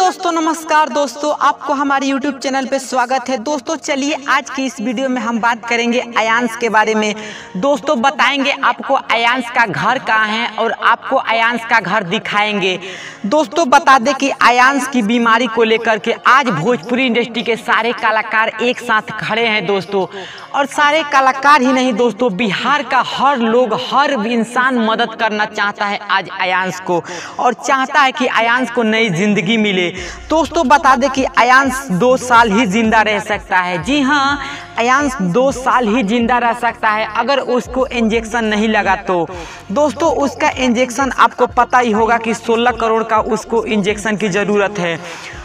दोस्तों नमस्कार दोस्तों, आपको हमारे YouTube चैनल पे स्वागत है। दोस्तों चलिए आज की इस वीडियो में हम बात करेंगे अयांश के बारे में। दोस्तों बताएंगे आपको अयांश का घर कहाँ है और आपको अयांश का घर दिखाएंगे। दोस्तों बता दें कि अयांश की बीमारी को लेकर के आज भोजपुरी इंडस्ट्री के सारे कलाकार एक साथ खड़े हैं दोस्तों। और सारे कलाकार ही नहीं दोस्तों, बिहार का हर लोग हर इंसान मदद करना चाहता है आज अयांश को, और चाहता है कि अयांश को नई जिंदगी मिले। दोस्तों बता दें कि अयांश 2 साल ही जिंदा रह सकता है। जी हाँ, अयांश 2 साल ही जिंदा रह सकता है अगर उसको इंजेक्शन नहीं लगा तो। दोस्तों उसका इंजेक्शन आपको पता ही होगा कि 16 करोड़ का उसको इंजेक्शन की ज़रूरत है।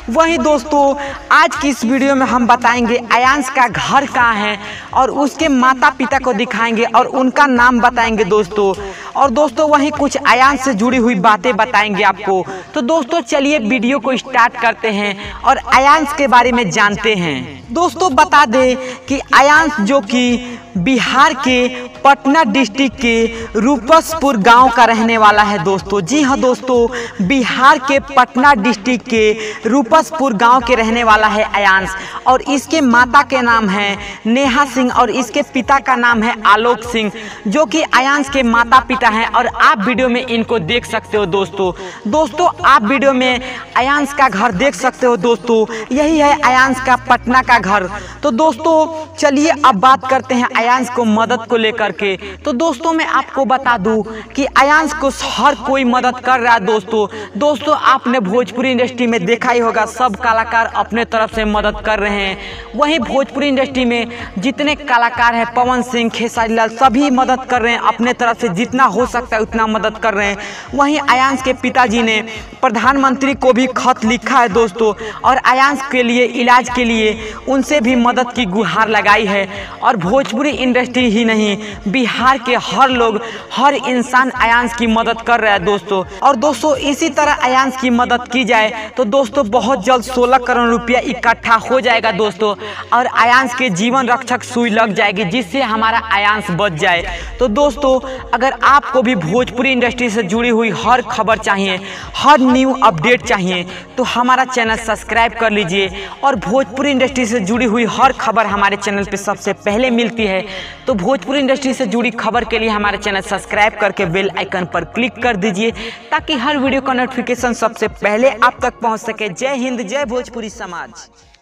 वहीं दोस्तों आज की इस वीडियो में हम बताएंगे अयांश का घर कहाँ है और उसके माता पिता को दिखाएंगे और उनका नाम बताएंगे दोस्तों। और दोस्तों वहीं कुछ अयांश से जुड़ी हुई बातें बताएंगे आपको। तो दोस्तों चलिए वीडियो को स्टार्ट करते हैं और अयांश के बारे में जानते हैं। दोस्तों बता दें कि अयांश जो कि बिहार के पटना डिस्ट्रिक्ट के रूपसपुर गांव का रहने वाला है दोस्तों। जी हाँ दोस्तों, बिहार के पटना डिस्ट्रिक्ट के रूपसपुर गांव के रहने वाला है अयांश। और इसके माता के नाम है नेहा सिंह और इसके पिता का नाम है आलोक सिंह, जो कि अयांश के माता पिता हैं। और आप वीडियो में इनको देख सकते हो दोस्तों आप वीडियो में अयांश का घर देख सकते हो दोस्तों। यही है अयांश का पटना का घर। तो दोस्तों चलिए अब बात करते हैं अयांश को मदद को लेकर के। तो दोस्तों मैं आपको बता दूं कि अयांश को हर कोई मदद कर रहा है दोस्तों आपने भोजपुरी इंडस्ट्री में देखा ही होगा, सब कलाकार अपने तरफ से मदद कर रहे हैं। वहीं भोजपुरी इंडस्ट्री में जितने कलाकार हैं, पवन सिंह, खेसारी लाल, सभी मदद कर रहे हैं अपने तरफ से, जितना हो सकता है उतना मदद कर रहे हैं। वहीं अयांश के पिताजी ने प्रधानमंत्री को भी खत लिखा है दोस्तों, और अयांश के लिए इलाज के लिए उनसे भी मदद की गुहार लगाई है। और भोजपुरी इंडस्ट्री ही नहीं, बिहार के हर लोग हर इंसान अयांश की मदद कर रहा है दोस्तों। और दोस्तों इसी तरह अयांश की मदद की जाए तो दोस्तों बहुत जल्द 16 करोड़ रुपया इकट्ठा हो जाएगा दोस्तों, और अयांश के जीवन रक्षक सुई लग जाएगी, जिससे हमारा अयांश बच जाए। तो दोस्तों अगर आपको भी भोजपुरी इंडस्ट्री से जुड़ी हुई हर खबर चाहिए, हर न्यू अपडेट चाहिए, तो हमारा चैनल सब्सक्राइब कर लीजिए। और भोजपुरी इंडस्ट्री से जुड़ी हुई हर खबर हमारे चैनल पे सबसे पहले मिलती है। तो भोजपुरी इंडस्ट्री से जुड़ी खबर के लिए हमारे चैनल सब्सक्राइब करके बेल आइकन पर क्लिक कर दीजिए, ताकि हर वीडियो का नोटिफिकेशन सबसे पहले आप तक पहुंच सके। जय हिंद, जय भोजपुरी समाज।